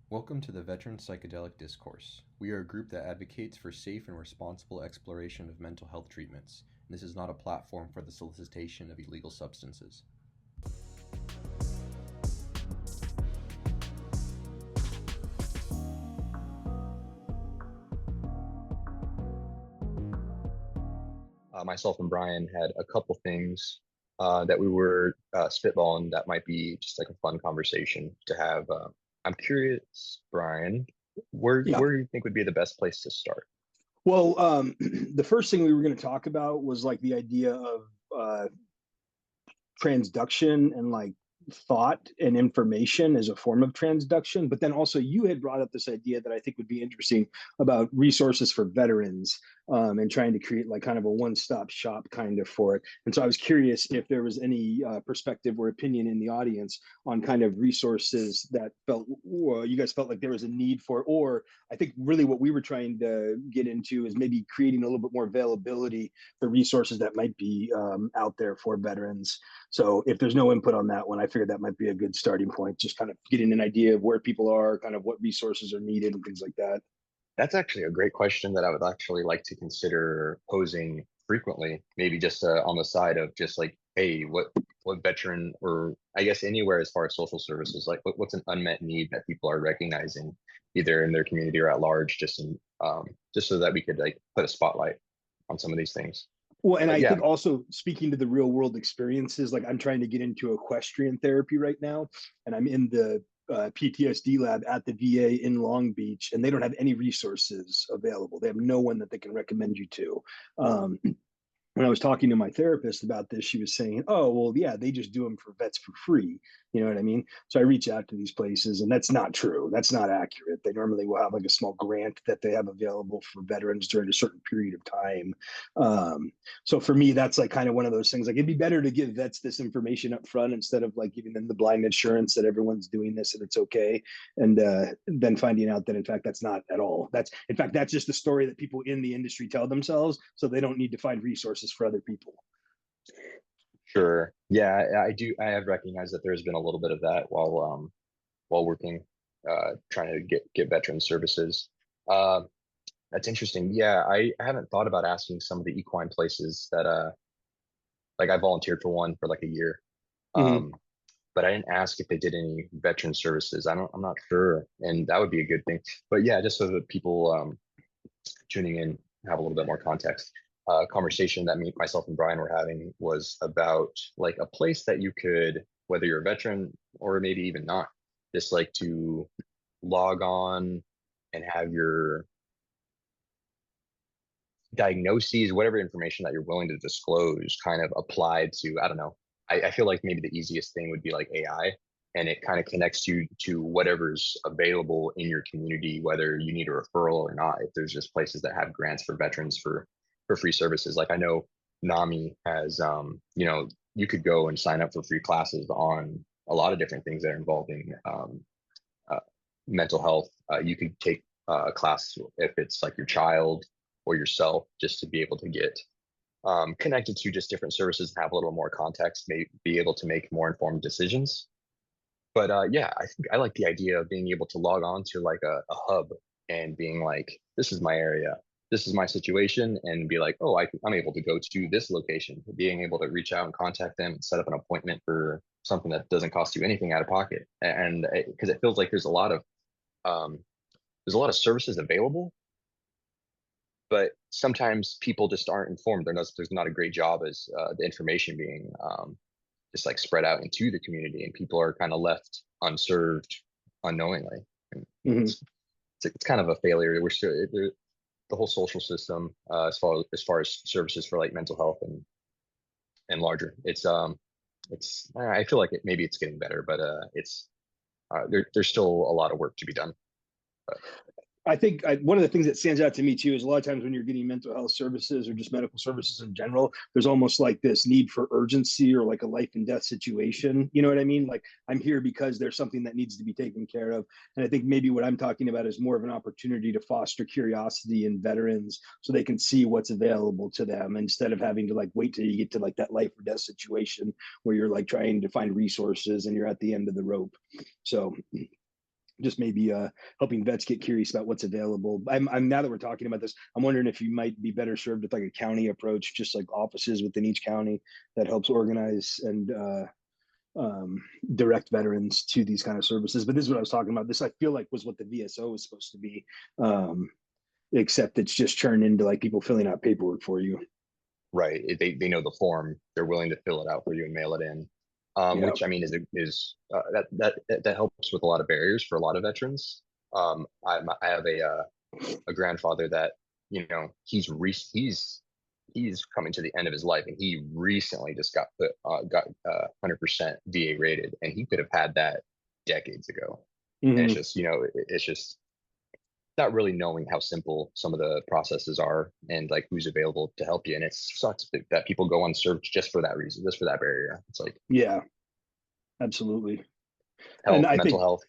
Welcome to the Veterans Psychedelic Discourse. We are a group that advocates for safe and responsible exploration of mental health treatments. And this is not a platform for the solicitation of illegal substances. Myself and Brian had a couple things that we were spitballing that might be just like a fun conversation to have. I'm curious, Brian, Yeah. where do you think would be the best place to start? Well, the first thing we were going to talk about was like the idea of transduction and like thought and information as a form of transduction. But then also, you had brought up this idea that I think would be interesting about resources for veterans and trying to create like kind of a one-stop shop kind of for it. And so I was curious if there was any perspective or opinion in the audience on kind of resources that you guys felt like there was a need for, or I think really what we were trying to get into is maybe creating a little bit more availability for resources that might be out there for veterans. So if there's no input on that one, I figured that might be a good starting point, just kind of getting an idea of where people are, kind of what resources are needed and things like that. That's actually a great question that I would actually like to consider posing frequently, maybe just on the side of just like, hey, what veteran, or I guess anywhere as far as social services, like what's an unmet need that people are recognizing either in their community or at large, just so that we could like put a spotlight on some of these things. Well, and But I yeah, think also speaking to the real world experiences, like I'm trying to get into equestrian therapy right now, and I'm in the PTSD lab at the VA in Long Beach, and they don't have any resources available. They have no one that they can recommend you to. When I was talking to my therapist about this, she was saying, "Oh, well, yeah, they just do them for vets for free." You know what I mean? So I reach out to these places, and that's not true. That's not accurate. They normally will have like a small grant that they have available for veterans during a certain period of time. So for me, that's like kind of one of those things. Like it'd be better to give vets this information up front instead of like giving them the blind assurance that everyone's doing this and it's okay, and then finding out that in fact that's not at all. That's just the story that people in the industry tell themselves, so they don't need to find resources for other people. sure. Yeah, I do. I have recognized that there's been a little bit of that while working, trying to get veteran services. Uh, that's interesting. Yeah, I haven't thought about asking some of the equine places that like I volunteered for one for like a year. Mm-hmm. Um, but I didn't ask if they did any veteran services. I'm not sure, and that would be a good thing. But yeah, just so that people tuning in have a little bit more context. Conversation that myself and Brian were having was about like a place that you could, whether you're a veteran or maybe even not, just like to log on and have your diagnoses, whatever information that you're willing to disclose, kind of applied to, I don't know. I feel like maybe the easiest thing would be like AI, and it kind of connects you to whatever's available in your community, whether you need a referral or not. If there's just places that have grants for veterans for free services, like I know NAMI has, you could go and sign up for free classes on a lot of different things that are involving uh, mental health. You could take a class if it's like your child or yourself, just to be able to get connected to just different services and have a little more context, may be able to make more informed decisions. But yeah, I think I like the idea of being able to log on to like a hub and being like, this is my area, this is my situation, and be like, oh, I'm able to go to this location, being able to reach out and contact them and set up an appointment for something that doesn't cost you anything out of pocket. And because it feels like um, there's a lot of services available, but sometimes people just aren't informed. There's not a great job as the information being just like spread out into the community, and people are kind of left unserved unknowingly. And Mm-hmm. it's kind of a failure. We're still the whole social system, as far as services for like mental health and larger. It's I feel like maybe it's getting better, but there's still a lot of work to be done. But I think one of the things that stands out to me too is a lot of times when you're getting mental health services or just medical services in general, there's almost like this need for urgency or like a life and death situation. You know what I mean? Like I'm here because there's something that needs to be taken care of. And I think maybe what I'm talking about is more of an opportunity to foster curiosity in veterans so they can see what's available to them instead of having to like wait till you get to like that life or death situation where you're like trying to find resources and you're at the end of the rope. So just maybe helping vets get curious about what's available. I'm now that we're talking about this, I'm wondering if you might be better served with like a county approach, just like offices within each county that helps organize and direct veterans to these kind of services. But this is what I was talking about. This I feel like was what the VSO was supposed to be, except it's just turned into like people filling out paperwork for you. Right. They know the form. They're willing to fill it out for you and mail it in. Yeah. Which I mean is that helps with a lot of barriers for a lot of veterans. I have a grandfather that, you know, he's coming to the end of his life, and he recently just got 100% VA rated, and he could have had that decades ago. And it's Mhm. just, you know, it's just not really knowing how simple some of the processes are and like who's available to help you. And it sucks that people go unserved just for that reason, just for that barrier. It's like Yeah, absolutely. And health, I mental think health.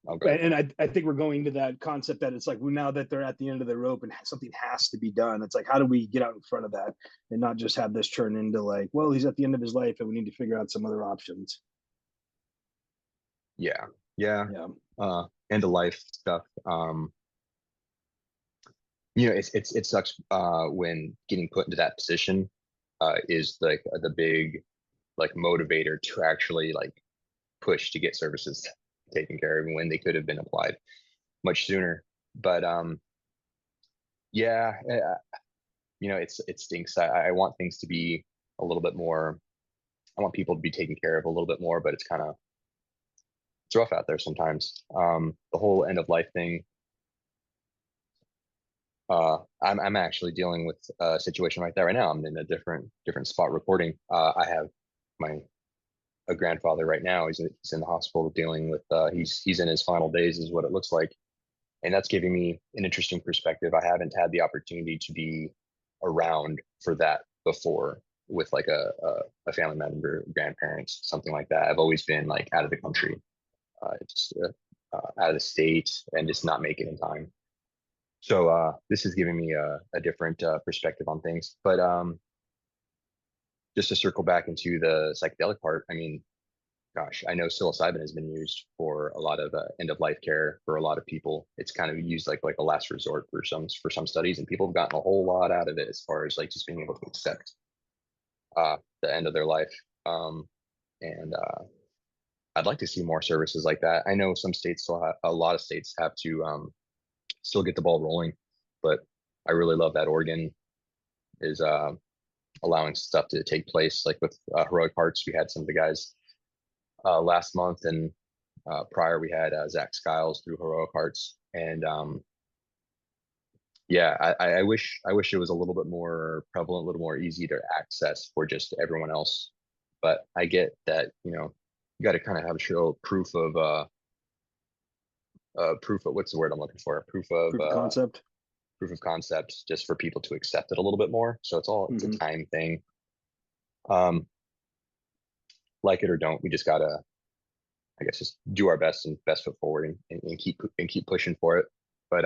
Oh, go ahead. and I think we're going to that concept that it's like, well, now that they're at the end of the rope and something has to be done, it's like, how do we get out in front of that and not just have this turn into like, well, he's at the end of his life and we need to figure out some other options. Yeah. Yeah. Yeah. End of life stuff. You know, it sucks when getting put into that position is like the big like motivator to actually like push to get services taken care of when they could have been applied much sooner. But yeah, you know, it stinks. I want things to be a little bit more. I want people to be taken care of a little bit more, but it's rough out there sometimes. The whole end of life thing. I'm actually dealing with a situation like that right now. I'm in a different spot recording. I have my a grandfather right now. He's in the hospital dealing with. He's in his final days, is what it looks like, and that's giving me an interesting perspective. I haven't had the opportunity to be around for that before with like a family member, grandparents, something like that. I've always been like out of the country, out of the state, and just not make it in time. So this is giving me a different perspective on things. But just to circle back into the psychedelic part, I mean, gosh, I know psilocybin has been used for a lot of end of life care for a lot of people. It's kind of used like a last resort for some studies, and people have gotten a whole lot out of it as far as like just being able to accept the end of their life. And I'd like to see more services like that. I know some states still have, a lot of states have to still get the ball rolling, but I really love that Oregon is allowing stuff to take place. Like with Heroic Hearts, we had some of the guys last month, and prior we had Zach Skiles through Heroic Hearts, and yeah, I wish it was a little bit more prevalent, a little more easy to access for just everyone else. But I get that, you know, you got to kind of have show proof of what's the word I'm looking for? Proof of concept. Proof of concept, just for people to accept it a little bit more. So it's a time thing. Like it or don't, we just gotta, I guess, just do our best and best foot forward and keep pushing for it. But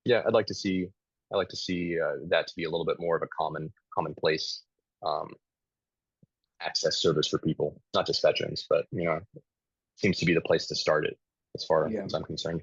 yeah, I'd like to see that to be a little bit more of a commonplace access service for people, not just veterans, but you know, seems to be the place to start it as far Yeah. as I'm concerned.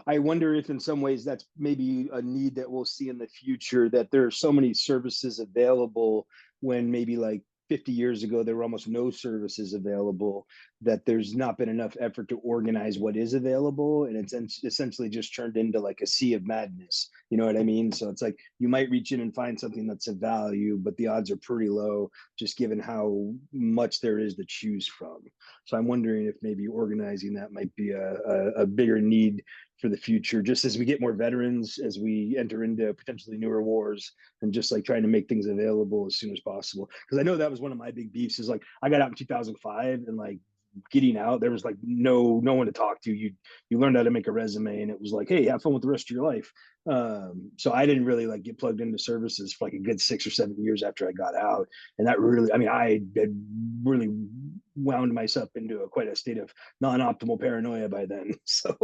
I wonder if in some ways that's maybe a need that we'll see in the future, that there are so many services available when maybe like 50 years ago there were almost no services available, that there's not been enough effort to organize what is available, and it's essentially just turned into like a sea of madness. You know what I mean? So it's like you might reach in and find something that's of value, but the odds are pretty low just given how much there is to choose from. So I'm wondering if maybe organizing that might be a bigger need for the future, just as we get more veterans, as we enter into potentially newer wars, and just like trying to make things available as soon as possible. Because I know that was one of my big beefs, is like I got out in 2005, and like getting out, there was like no one to talk to. You learned how to make a resume, and it was like, hey, have fun with the rest of your life. So I didn't really like get plugged into services for like a good 6 or 7 years after I got out, and that really, I mean, I had really wound myself into quite a state of non-optimal paranoia by then. So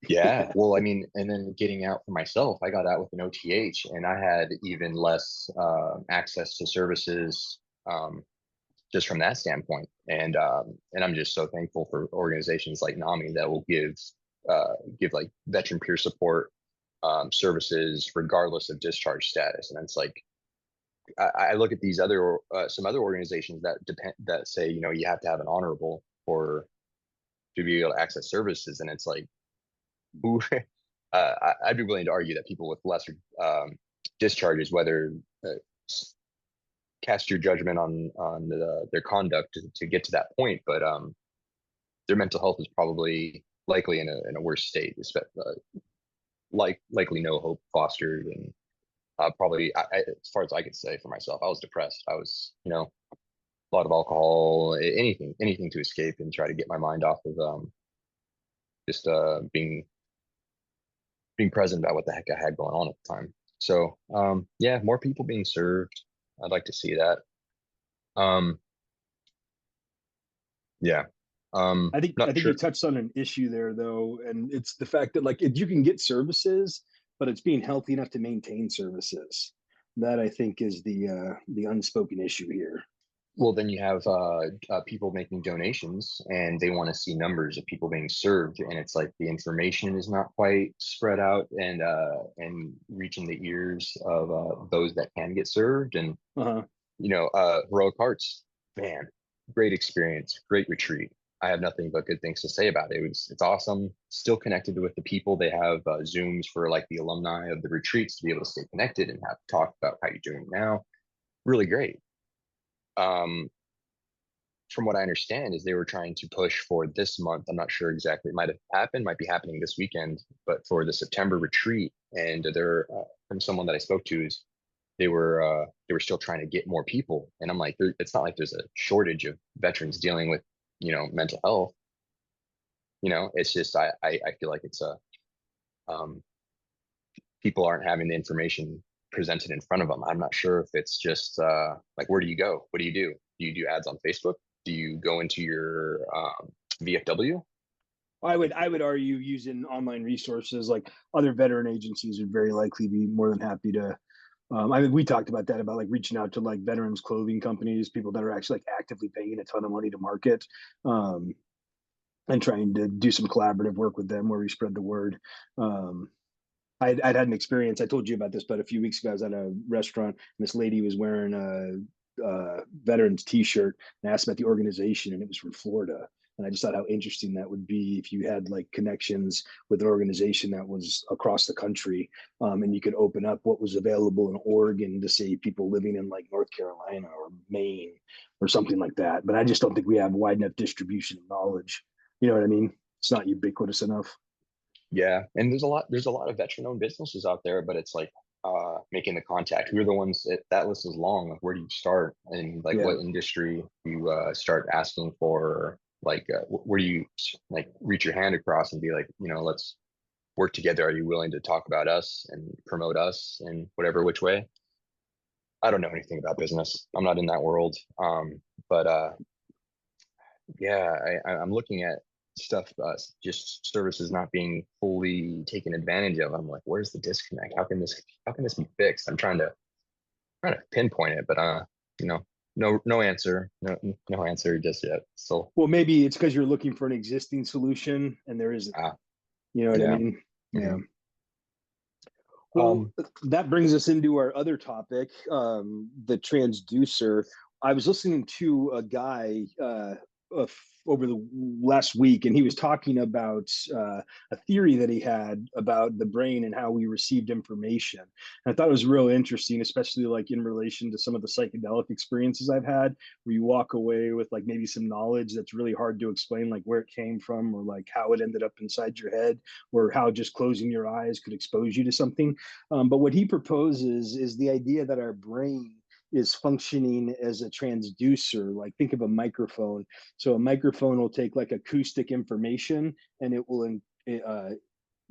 Yeah, well, I mean, and then getting out for myself, I got out with an OTH, and I had even less access to services, just from that standpoint. And I'm just so thankful for organizations like NAMI that will give like veteran peer support services regardless of discharge status. And it's like I look at these other some other organizations that say, you know, you have to have an honorable or to be able to access services, and it's like, who? I'd be willing to argue that people with lesser discharges, whether cast your judgment on their conduct to get to that point, but their mental health is probably likely in a worse state, likely no hope fostered, and probably as far as I could say for myself, I was depressed. I was, you know, a lot of alcohol, anything to escape and try to get my mind off of just being present about what the heck I had going on at the time. So yeah, more people being served. I'd like to see that. Yeah. I think sure. you touched on an issue there though, and it's the fact that like if you can get services, but it's being healthy enough to maintain services. That I think is the unspoken issue here. Well, then you have people making donations, and they want to see numbers of people being served, and it's like the information is not quite spread out and reaching the ears of those that can get served. And you know, Heroic Hearts, man, great experience, great retreat. I have nothing but good things to say about it. It's awesome. Still connected with the people. They have Zooms for like the alumni of the retreats to be able to stay connected and have talk about how you're doing now. Really great. From what I understand is they were trying to push for this month. I'm not sure exactly. It might have happened, might be happening this weekend, but for the September retreat. And they're from someone that I spoke to is they were still trying to get more people. And I'm like, it's not like there's a shortage of veterans dealing with, you know, mental health. You know, it's just I feel like it's people aren't having the information presented in front of them. I'm not sure if it's just like, where do you go? What do? Do you do ads on Facebook? Do you go into your VFW? I would argue using online resources like other veteran agencies would very likely be more than happy to. I mean, we talked about that, about like reaching out to like veterans clothing companies, people that are actually like actively paying a ton of money to market, and trying to do some collaborative work with them where we spread the word. I'd had an experience. I told you about this, but a few weeks ago, I was at a restaurant and this lady was wearing a veterans T-shirt and I asked about the organization, and it was from Florida. And I just thought how interesting that would be if you had like connections with an organization that was across the country, and you could open up what was available in Oregon to say people living in like North Carolina or Maine or something like that. But I just don't think we have wide enough distribution of knowledge. You know what I mean? It's not ubiquitous enough. Yeah, and there's a lot of veteran-owned businesses out there, but it's like making the contact. Who are the ones that list is long? Like, where do you start, and like what industry do you start asking for? Like, where do you like reach your hand across and be like, you know, let's work together. Are you willing to talk about us and promote us in whatever which way? I don't know anything about business. I'm not in that world. But yeah, I'm looking at stuff, just services not being fully taken advantage of. I'm like, where's the disconnect? How can this be fixed? I'm trying to pinpoint it, but you know, no answer, no answer just yet. So well, maybe it's because you're looking for an existing solution and there isn't. You know what I mean? Yeah. Well, that brings us into our other topic, the transducer. I was listening to a guy over the last week, and he was talking about a theory that he had about the brain and how we received information. And I thought it was real interesting, especially like in relation to some of the psychedelic experiences I've had, where you walk away with like maybe some knowledge that's really hard to explain, like where it came from or like how it ended up inside your head, or how just closing your eyes could expose you to something. But what he proposes is the idea that our brain is functioning as a transducer. Like think of a microphone. So a microphone will take like acoustic information and it will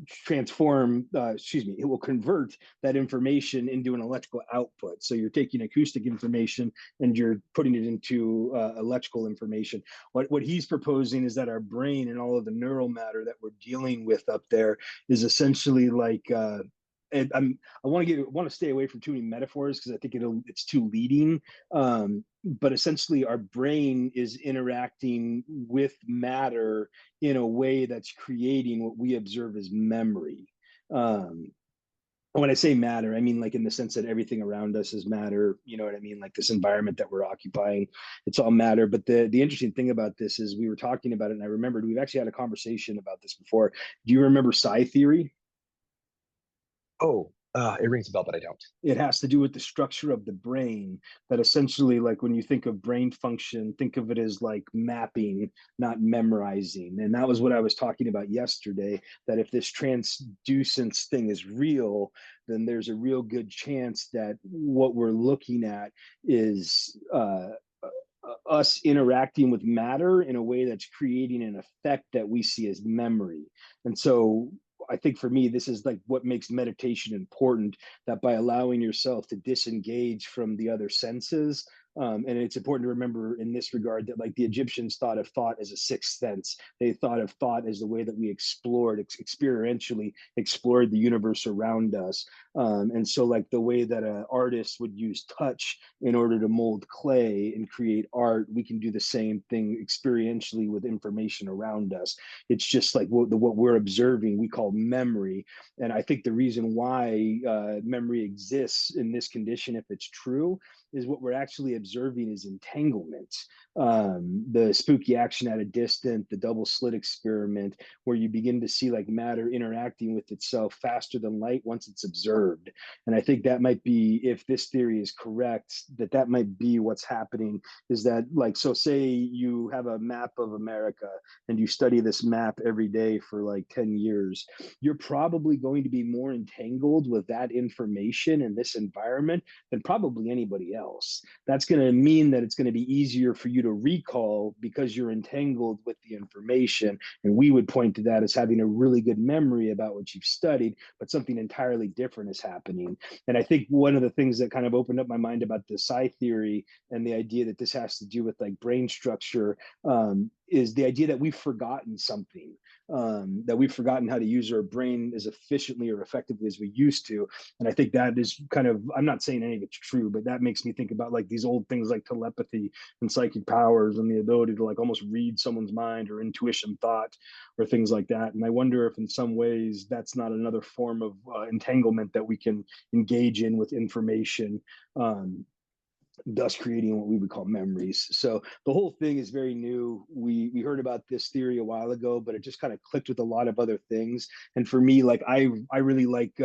transform, it will convert that information into an electrical output. So you're taking acoustic information and you're putting it into electrical information. What he's proposing is that our brain and all of the neural matter that we're dealing with up there is essentially like I want to stay away from too many metaphors because I think it's too leading. But essentially, our brain is interacting with matter in a way that's creating what we observe as memory. Um, when I say matter, I mean like in the sense that everything around us is matter. You know what I mean? Like this environment that we're occupying, it's all matter. But the interesting thing about this is we were talking about it, and I remembered we've actually had a conversation about this before. Do you remember psi theory? Oh, it rings a bell, but I don't. It has to do with the structure of the brain, that essentially, like when you think of brain function, think of it as like mapping, not memorizing. And that was what I was talking about yesterday, that if this transducence thing is real, then there's a real good chance that what we're looking at is us interacting with matter in a way that's creating an effect that we see as memory. And so I think for me, this is like what makes meditation important, that by allowing yourself to disengage from the other senses. And it's important to remember in this regard that like the Egyptians thought of thought as a sixth sense. They thought of thought as the way that we explored, experientially explored the universe around us. And so like the way that an artist would use touch in order to mold clay and create art, we can do the same thing experientially with information around us. It's just like what we're observing, we call memory. And I think the reason why memory exists in this condition, if it's true, is what we're actually observing is entanglement. The spooky action at a distance, the double slit experiment, where you begin to see like matter interacting with itself faster than light once it's observed. And I think that might be, if this theory is correct, that might be what's happening. Is that like, so say you have a map of America and you study this map every day for like 10 years, you're probably going to be more entangled with that information in this environment than probably anybody else. That's going to mean that it's going to be easier for you to recall because you're entangled with the information. And we would point to that as having a really good memory about what you've studied, but something entirely different is happening. And I think one of the things that kind of opened up my mind about the psi theory and the idea that this has to do with like brain structure is the idea that we've forgotten something, that we've forgotten how to use our brain as efficiently or effectively as we used to. And I think that is kind of, I'm not saying any of it's true, but that makes me think about like these old things like telepathy and psychic powers and the ability to like almost read someone's mind or intuition thought or things like that. And I wonder if in some ways that's not another form of entanglement that we can engage in with information, thus creating what we would call memories. So the whole thing is very new. We heard about this theory a while ago, but it just kind of clicked with a lot of other things. And for me, like I really like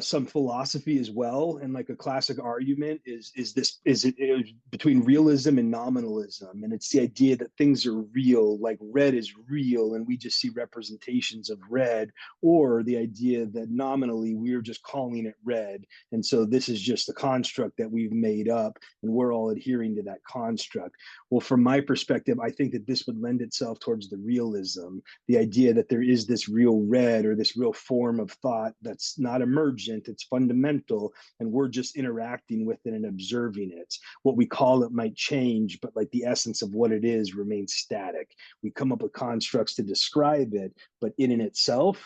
some philosophy as well, and like a classic argument is it between realism and nominalism, and it's the idea that things are real, like red is real and we just see representations of red, or the idea that nominally we're just calling it red, and so this is just a construct that we've made up and we're all adhering to that construct. Well, from my perspective, I think that this would lend itself towards the realism, the idea that there is this real red or this real form of thought that's not emergent, it's fundamental, and we're just interacting with it and observing it. What we call it might change, but like the essence of what it is remains static. We come up with constructs to describe it, but in and itself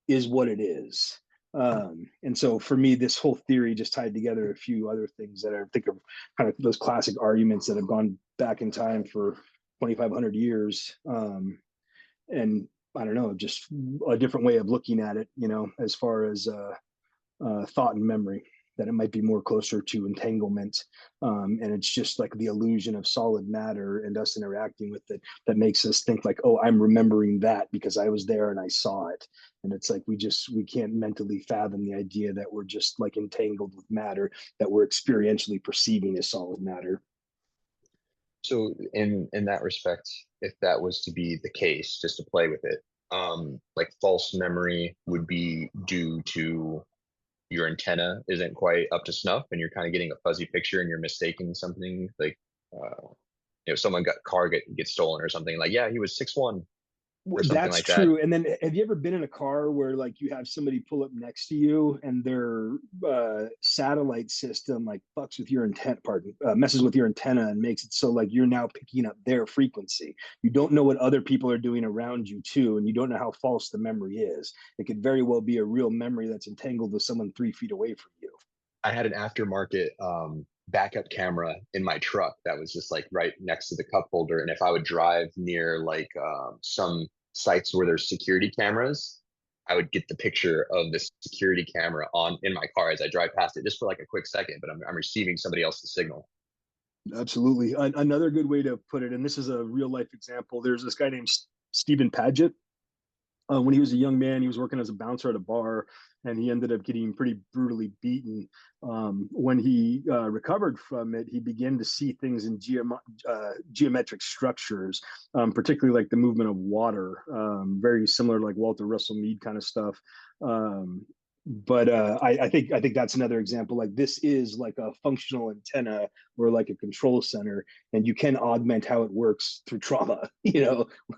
is what it is. And so for me, this whole theory just tied together a few other things that I think are kind of those classic arguments that have gone back in time for 2,500 years. And I don't know, just a different way of looking at it, you know, as far as thought and memory, that it might be more closer to entanglement. And it's just like the illusion of solid matter and us interacting with it that makes us think like, oh, I'm remembering that because I was there and I saw it. And it's like we can't mentally fathom the idea that we're just like entangled with matter that we're experientially perceiving as solid matter. So in that respect, if that was to be the case, just to play with it, like false memory would be due to your antenna isn't quite up to snuff and you're kind of getting a fuzzy picture and you're mistaking something like someone got car gets stolen or something, like, yeah, he was 6'1", or something That's like that. true. And then have you ever been in a car where like you have somebody pull up next to you and their satellite system like fucks with your intent part, messes with your antenna and makes it so like you're now picking up their frequency. You don't know what other people are doing around you too, and you don't know how false the memory is. It could very well be a real memory that's entangled with someone 3 feet away from you. I had an aftermarket backup camera in my truck that was just like right next to the cup holder. And if I would drive near like some sites where there's security cameras, I would get the picture of the security camera on in my car as I drive past it, just for like a quick second. But I'm receiving somebody else's signal. Absolutely. Another good way to put it, and this is a real life example. There's this guy named Stephen Paget. When he was a young man, he was working as a bouncer at a bar, and he ended up getting pretty brutally beaten. When he recovered from it, he began to see things in geometric structures, particularly like the movement of water, very similar to like Walter Russell Mead kind of stuff. But I think that's another example. Like this is like a functional antenna or like a control center, and you can augment how it works through trauma.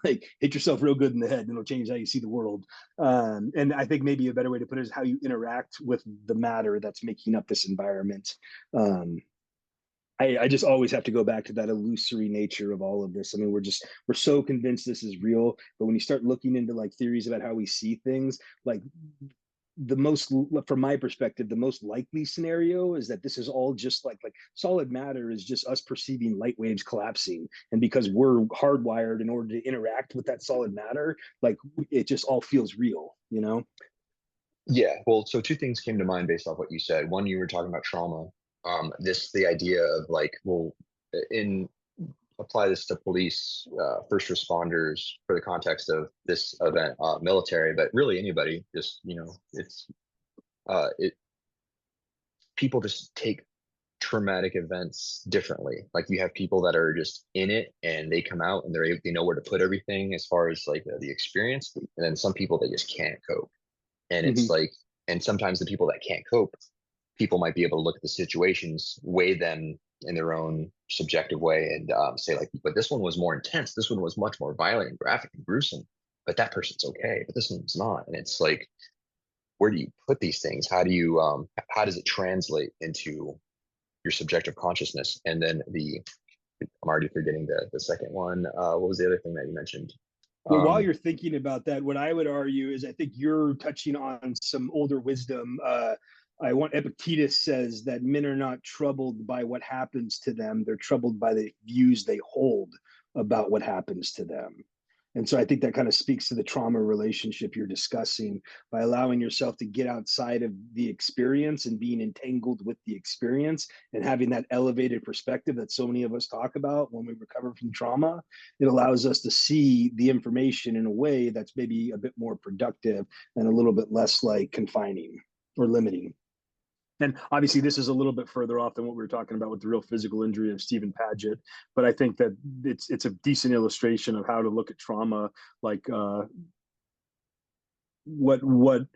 Like hit yourself real good in the head, and it'll change how you see the world. And I think maybe a better way to put it is how you interact with the matter that's making up this environment. I just always have to go back to that illusory nature of all of this. I mean, we're so convinced this is real, but when you start looking into like theories about how we see things, like from my perspective, the most likely scenario is that this is all just like solid matter is just us perceiving light waves collapsing, and because we're hardwired in order to interact with that solid matter, like it just all feels real. Yeah, well, so two things came to mind based off what you said. One, you were talking about trauma. The idea of like, well, in apply this to police, first responders for the context of this event, military, but really anybody. Just it people just take traumatic events differently. Like you have people that are just in it and they come out and they know where to put everything as far as like the experience, and then some people that just can't cope. And it's Mm-hmm. like, and sometimes the people that can't cope, people might be able to look at the situations, weigh them in their own subjective way, and say like, but this one was more intense. This one was much more violent and graphic and gruesome. But that person's okay. But this one's not. And it's like, where do you put these things? How does it translate into your subjective consciousness? And then I'm already forgetting the second one. What was the other thing that you mentioned? Well, while Um, you're thinking about that, what I would argue is I think you're touching on some older wisdom. I want Epictetus says that men are not troubled by what happens to them; they're troubled by the views they hold about what happens to them. And so I think that kind of speaks to the trauma relationship you're discussing by allowing yourself to get outside of the experience and being entangled with the experience and having that elevated perspective that so many of us talk about when we recover from trauma. It allows us to see the information in a way that's maybe a bit more productive and a little bit less like confining or limiting. And obviously, this is a little bit further off than what we were talking about with the real physical injury of Stephen Paget. But I think that it's a decent illustration of how to look at trauma, like what the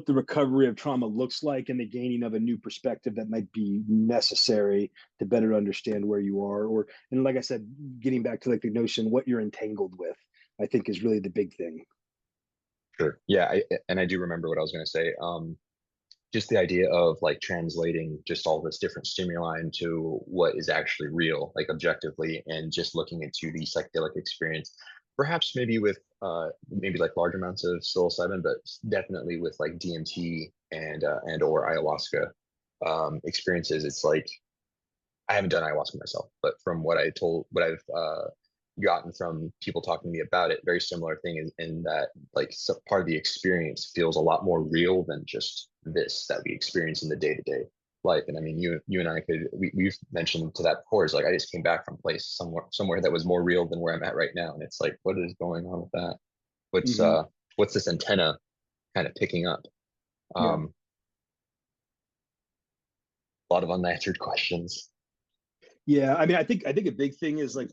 recovery of trauma looks like, and the gaining of a new perspective that might be necessary to better understand where you are. And like I said, getting back to like the notion what you're entangled with, I think is really the big thing. sure. Yeah, and I do remember what I was going to say. Just the idea of like translating just all this different stimuli into what is actually real, like objectively, and just looking into the psychedelic experience, perhaps maybe with maybe like large amounts of psilocybin, but definitely with like DMT and or ayahuasca experiences. It's like I haven't done ayahuasca myself, but from what I've gotten from people talking to me about it, very similar thing in that like part of the experience feels a lot more real than just this that we experience in the day to day life. And I mean, you and I we've mentioned to that before. Is like I just came back from a place somewhere that was more real than where I'm at right now, and it's like, what is going on with that? What's Mm-hmm. what's this antenna kind of picking up? Yeah. A lot of unanswered questions. Yeah. I mean, I think a big thing is like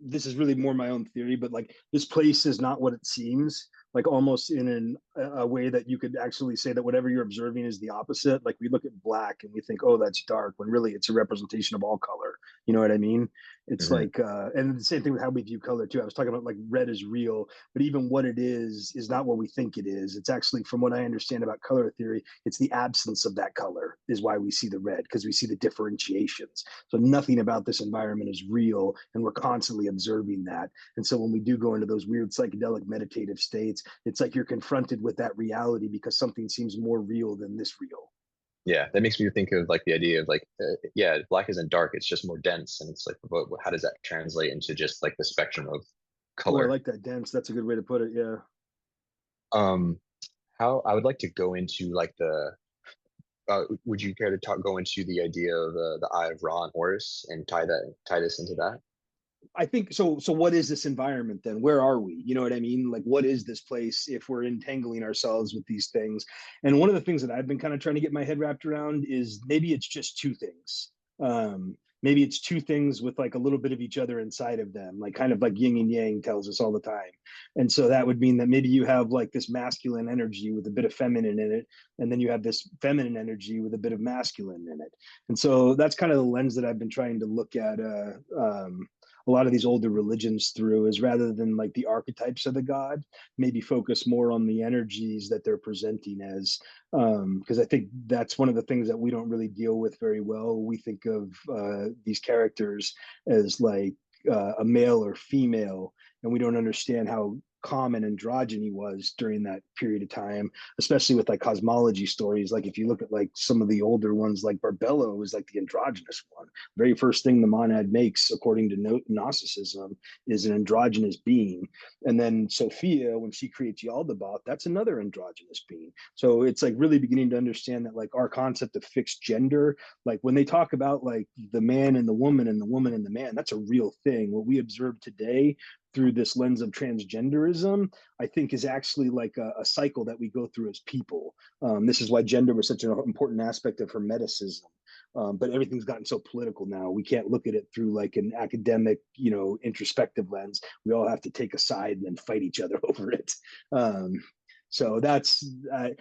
this is really more my own theory, but like this place is not what it seems. like almost in a way that you could actually say that whatever you're observing is the opposite. Like we look at black and we think, oh, that's dark, when really it's a representation of all color. You know what I mean? It's Hmm. like, and the same thing with how we view color too. I was talking about like red is real, but even what it is not what we think it is. It's actually, from what I understand about color theory, it's the absence of that color is why we see the red, because we see the differentiations. So nothing about this environment is real, and we're constantly observing that. And so when we do go into those weird psychedelic meditative states, it's like you're confronted with that reality because something seems more real than this real. Yeah, that makes me think of like the idea of like, yeah, black isn't dark; it's just more dense, and it's like, how does that translate into just like the spectrum of Oh, I color? like that dense. That's a good way to put it. Yeah. Um, how I would like to go into like the would you care to go into the idea of the Eye of Ra and Horus and tie this into that? I think so. So, what is this environment then? Where are we? You know what I mean? Like, what is this place if we're entangling ourselves with these things? And one of the things that I've been kind of trying to get my head wrapped around is maybe it's just two things. Maybe it's two things with like a little bit of each other inside of them, like kind of like yin and yang tells us all the time. And so that would mean that maybe you have like this masculine energy with a bit of feminine in it, and then you have this feminine energy with a bit of masculine in it. And so that's kind of the lens that I've been trying to look at. A lot of these older religions through, is rather than like the archetypes of the god, maybe focus more on the energies that they're presenting as, because I think that's one of the things that we don't really deal with very well. We think of these characters as like a male or female, and we don't understand how common androgyny was during that period of time, especially with like cosmology stories. Like if you look at like some of the older ones, like Barbello is like the androgynous one. Very first thing the monad makes, according to Gnosticism, is an androgynous being. And then Sophia, when she creates Yaldabaoth, that's another androgynous being. So it's like really beginning to understand that like our concept of fixed gender, like when they talk about like the man and the woman and the woman and the man, that's a real thing. What we observe today through this lens of transgenderism, I think is actually like a cycle that we go through as people. This is why gender was such an important aspect of Hermeticism. But everything's gotten so political now. We can't look at it through like an academic, introspective lens. We all have to take a side and then fight each other over it. Um, so that's that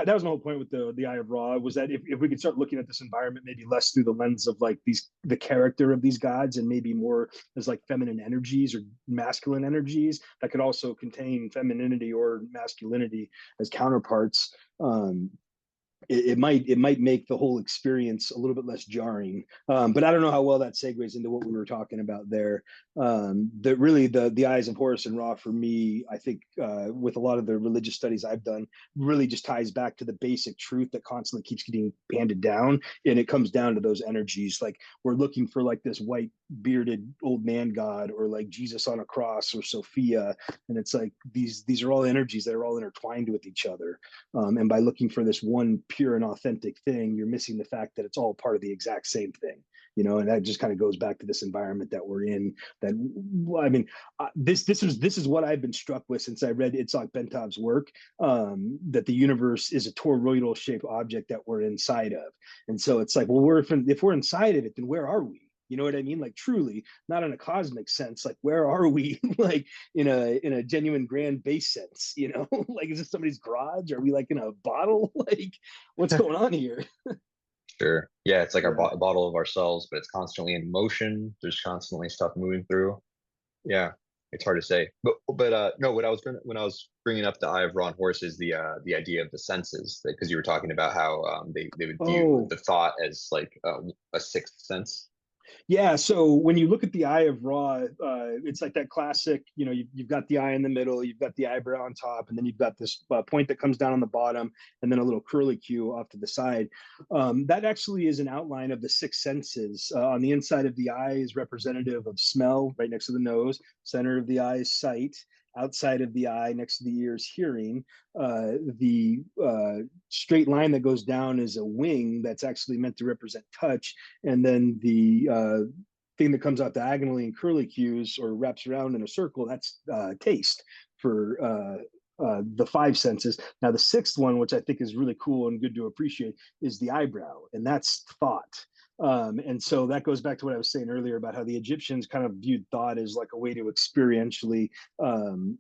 was my whole point with the Eye of Ra, was that if we could start looking at this environment maybe less through the lens of like the character of these gods, and maybe more as like feminine energies or masculine energies that could also contain femininity or masculinity as counterparts. It might make the whole experience a little bit less jarring. But I don't know how well that segues into what we were talking about there. That really the eyes of Horus and Ra for me, I think, with a lot of the religious studies I've done, really just ties back to the basic truth that constantly keeps getting handed down, and it comes down to those energies. Like we're looking for like this white bearded old man god, or like Jesus on a cross, or Sophia, and it's like these are all energies that are all intertwined with each other. And by looking for this one pure and authentic thing, you're missing the fact that it's all part of the exact same thing. And that just kind of goes back to this environment that we're in. That, I mean, this is what I've been struck with since I read Itzhak Bentov's work. That the universe is a toroidal shaped object that we're inside of, and so it's like, well, if we're inside of it, then where are we? You know what I mean? Like truly, not in a cosmic sense. Like where are we? Like in a genuine grand base sense. Like is this somebody's garage? Are we like in a bottle? Like what's going on here? Sure. Yeah, it's like our Yeah. bottle of ourselves, but it's constantly in motion. There's constantly stuff moving through. Yeah, it's hard to say. But no, what I was when I was bringing up the Eye of Ron Horse is the idea of the senses, because you were talking about how they would view Oh, the thought as like a sixth sense. yeah. So when you look at the Eye of Ra, it's like that classic. You've got the eye in the middle, you've got the eyebrow on top, and then you've got this point that comes down on the bottom, and then a little curly Q off to the side. That actually is an outline of the six senses. On the inside of the eye is representative of smell, right next to the nose. Center of the eye is sight. Outside of the eye, next to the ears, hearing. The straight line that goes down is a wing that's actually meant to represent touch, and then the thing that comes out diagonally in curly cues or wraps around in a circle, that's taste for the five senses. Now, the sixth one, which I think is really cool and good to appreciate, is the eyebrow, and that's thought. And so that goes back to what I was saying earlier about how the Egyptians kind of viewed thought as like a way to experientially um,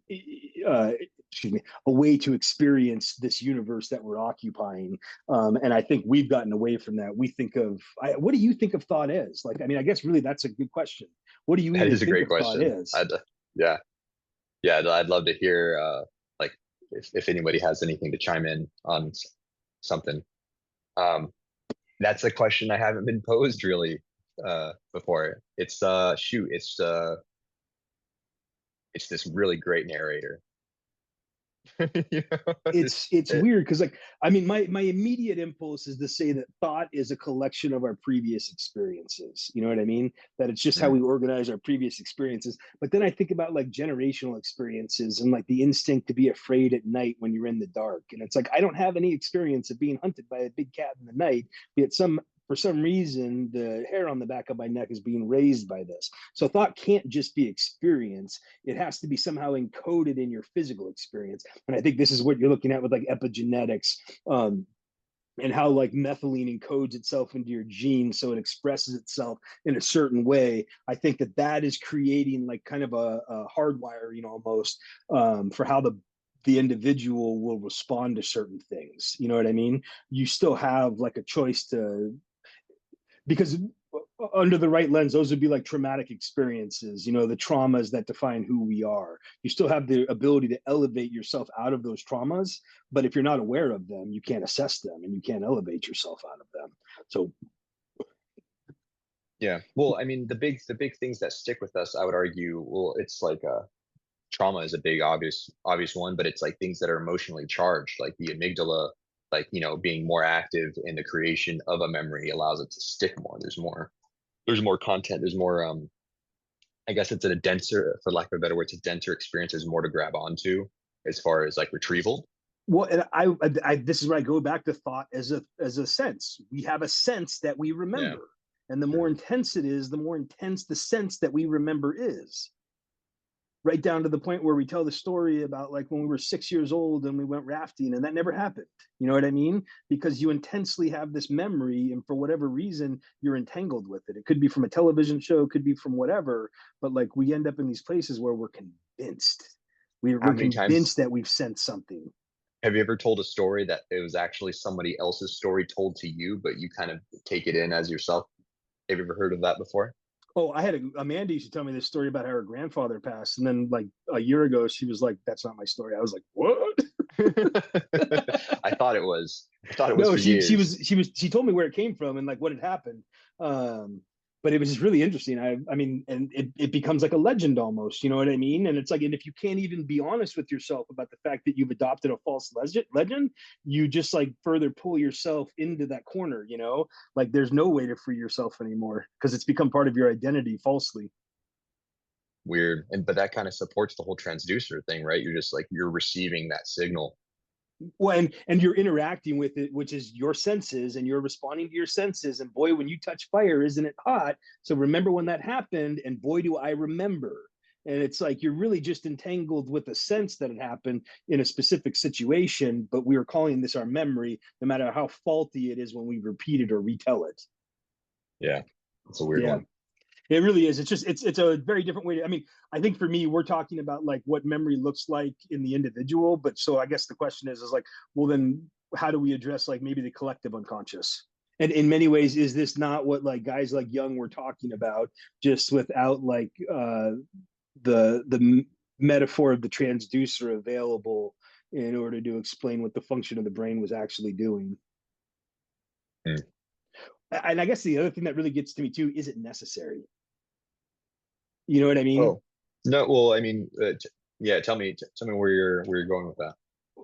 uh, excuse me, a way to experience this universe that we're occupying. And I think we've gotten away from that. We think of, what do you think of thought is? Like, I mean, I guess really that's a good question. What do you That even is a think great of thought question. is? Yeah, yeah, I'd love to hear like if anybody has anything to chime in on something. Um, that's a question I haven't been posed really before. It's this really great narrator. You know? It's It- weird because, like, I mean, my immediate impulse is to say that thought is a collection of our previous experiences. You know what I mean? That it's just how mm, we organize our previous experiences. But then I think about like generational experiences and like the instinct to be afraid at night when you're in the dark. And it's like I don't have any experience of being hunted by a big cat in the night, yet for some reason the hair on the back of my neck is being raised by this. So thought can't just be experience, it has to be somehow encoded in your physical experience. And I think this is what you're looking at with like epigenetics, and how like methylene encodes itself into your genes so it expresses itself in a certain way. I think that that is creating like kind of a hardwiring almost, for how the individual will respond to certain things. You know what I mean? You still have like a choice to, because under the right lens, those would be like traumatic experiences, you know, the traumas that define who we are. You still have the ability to elevate yourself out of those traumas, but if you're not aware of them, you can't assess them and you can't elevate yourself out of them. So yeah. Well, I mean, the big things that stick with us, I would argue, well, it's like trauma is a big obvious one, but it's like things that are emotionally charged, like the amygdala, like being more active in the creation of a memory allows it to stick more. There's more content. There's more I guess it's a denser, for lack of a better word, it's a denser experience. There's more to grab onto as far as like retrieval. well, and I this is where I go back to thought as a sense. We have a sense that we Yeah. remember, and the more intense it is, the more intense the sense that we remember is. Right down to the point where we tell the story about like when we were 6 years old and we went rafting and that never happened. You know what I mean? Because you intensely have this memory, and for whatever reason you're entangled with it. It could be from a television show, could be from whatever, but like we end up in these places where we're convinced, How we're many convinced times that we've sensed something. have you ever told a story that it was actually somebody else's story told to you, but you kind of take it in as yourself? Have you ever heard of that before? Oh, I had Amanda used to tell me this story about how her grandfather passed, and then like a year ago she was like, that's not my story. I was like, what? I thought it was. I thought it was No, for years. she told me where it came from and like what had happened. Um, but it was just really interesting. I mean, and it becomes like a legend almost, you know what I mean? And it's like, and if you can't even be honest with yourself about the fact that you've adopted a false legend, you just like further pull yourself into that corner, you know? Like there's no way to free yourself anymore because it's become part of your identity falsely. Weird. But that kind of supports the whole transducer thing, right? You're just like you're receiving that signal. Well, and you're interacting with it, which is your senses, and you're responding to your senses. And boy, when you touch fire, isn't it hot? So remember when that happened, and boy, do I remember. And it's like you're really just entangled with the sense that it happened in a specific situation, but we are calling this our memory, no matter how faulty it is when we repeat it or retell it. Yeah. It's a weird Yeah. one. It really is. It's just it's a very different way to, I mean, I think for me, we're talking about like what memory looks like in the individual. But so I guess the question is like, well, then how do we address like maybe the collective unconscious? And in many ways, is this not what like guys like Young were talking about, just without like the metaphor of the transducer available in order to explain what the function of the brain was actually doing? Hmm. And I guess the other thing that really gets to me too, is it necessary? You know what I mean? Oh, no. Well, I mean, yeah. Tell me where you're going with that.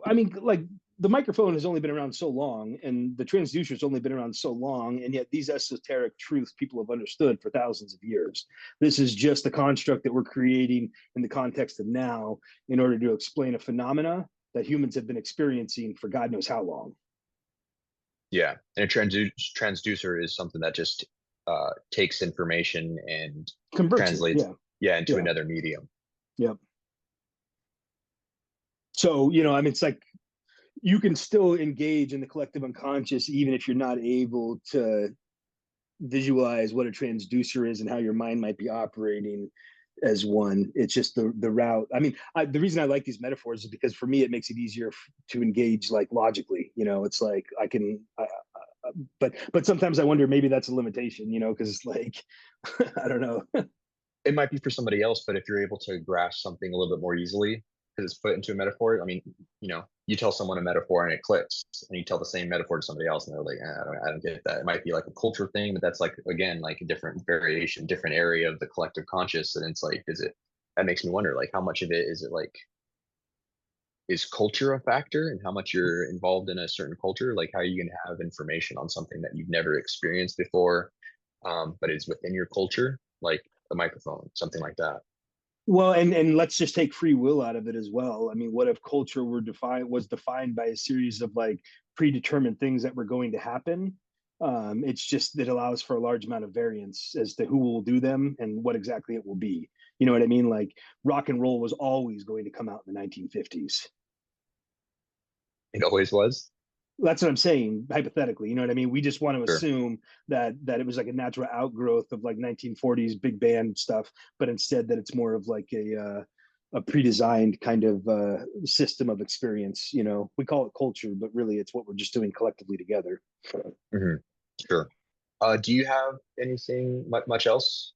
I mean, like the microphone has only been around so long, and the transducer has only been around so long, and yet these esoteric truths people have understood for thousands of years. This is just a construct that we're creating in the context of now in order to explain a phenomena that humans have been experiencing for God knows how long. Yeah, and a transducer is something that just takes information and Converts it, translates, yeah, yeah, into yeah, another medium. yeah. So I mean, it's like you can still engage in the collective unconscious even if you're not able to visualize what a transducer is and how your mind might be operating. as one. It's just the route. I mean, the reason I like these metaphors is because for me it makes it easier to engage like logically. It's like I can. But sometimes I wonder maybe that's a limitation. Because like I don't know. It might be for somebody else, but if you're able to grasp something a little bit more easily because it's put into a metaphor, I mean, you tell someone a metaphor and it clicks, and you tell the same metaphor to somebody else and they're like, I don't get that. It might be like a culture thing, but that's like, again, like a different variation, different area of the collective conscious. And it's like, that makes me wonder, like, how much of it is it like, is culture a factor and how much you're involved in a certain culture? Like, how are you going to have information on something that you've never experienced before, but is within your culture? Like, a microphone, something like that. Well, and let's just take free will out of it as well. I mean, what if culture was defined by a series of like predetermined things that were going to happen? It's just that allows for a large amount of variance as to who will do them and what exactly it will be. You know what I mean? Like rock and roll was always going to come out in the 1950s. It always was. That's what I'm saying, hypothetically. You know what I mean? We just want to Sure. assume that it was like a natural outgrowth of like 1940s big band stuff, but instead that it's more of like a pre-designed kind of system of experience. We call it culture, but really it's what we're just doing collectively together. Hmm. Sure. Do you have anything much else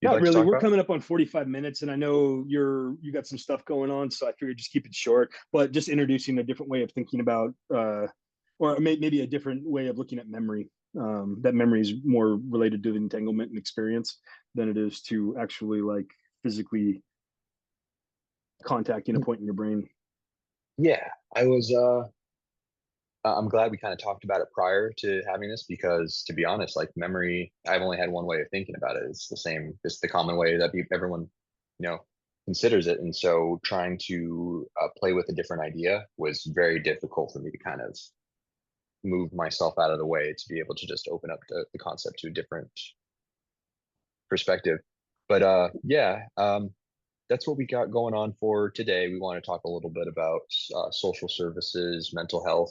you'd Not like to really. talk We're about? coming up on 45 minutes, and I know you got some stuff going on, so I figured just keep it short. But just introducing a different way of thinking about, or maybe a different way of looking at memory. That memory is more related to entanglement and experience than it is to actually like physically contacting a point in your brain. Yeah, I was. I'm glad we kind of talked about it prior to having this because, to be honest, like memory, I've only had one way of thinking about it. It's the same. It's the common way that everyone, considers it. And so, trying to play with a different idea was very difficult for me to kind of move myself out of the way to be able to just open up the concept to a different perspective. But yeah, that's what we got going on for today. We want to talk a little bit about social services, mental health,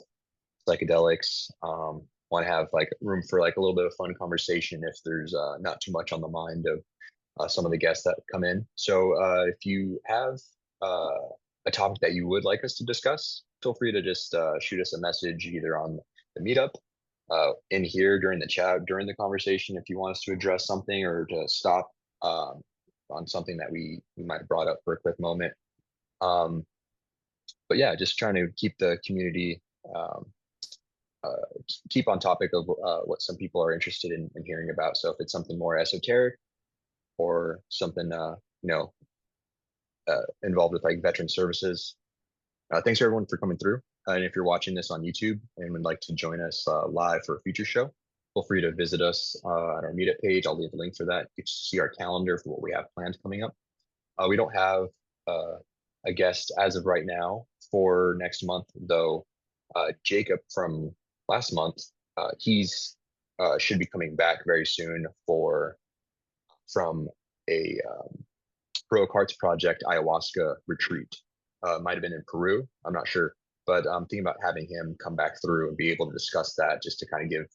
psychedelics. Want to have like room for like a little bit of fun conversation if there's not too much on the mind of some of the guests that come in. So if you have a topic that you would like us to discuss, feel free to just shoot us a message either on the meetup, in here during the chat, during the conversation, if you want us to address something or to stop on something that we might have brought up for a quick moment. Um, but yeah, just trying to keep the community, keep on topic of what some people are interested in hearing about. So if it's something more esoteric or something, involved with like veteran services, thanks everyone for coming through. And if you're watching this on YouTube and would like to join us live for a future show, feel free to visit us at our Meetup page. I'll leave a link for that. You can see our calendar for what we have planned coming up. We don't have a guest as of right now for next month, though. Jacob from last month, he's should be coming back very soon from a Heroic Hearts Project ayahuasca retreat. Might have been in Peru. I'm not sure, but I'm thinking about having him come back through and be able to discuss that, just to kind of give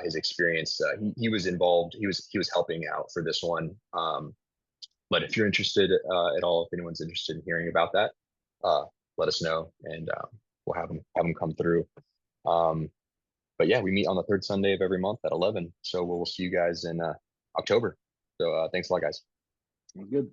his experience. He was involved. He was helping out for this one. But if you're interested at all, if anyone's interested in hearing about that, let us know, and we'll have him come through. But yeah, we meet on the third Sunday of every month at 11. So we'll see you guys in October. So thanks a lot, guys. Good.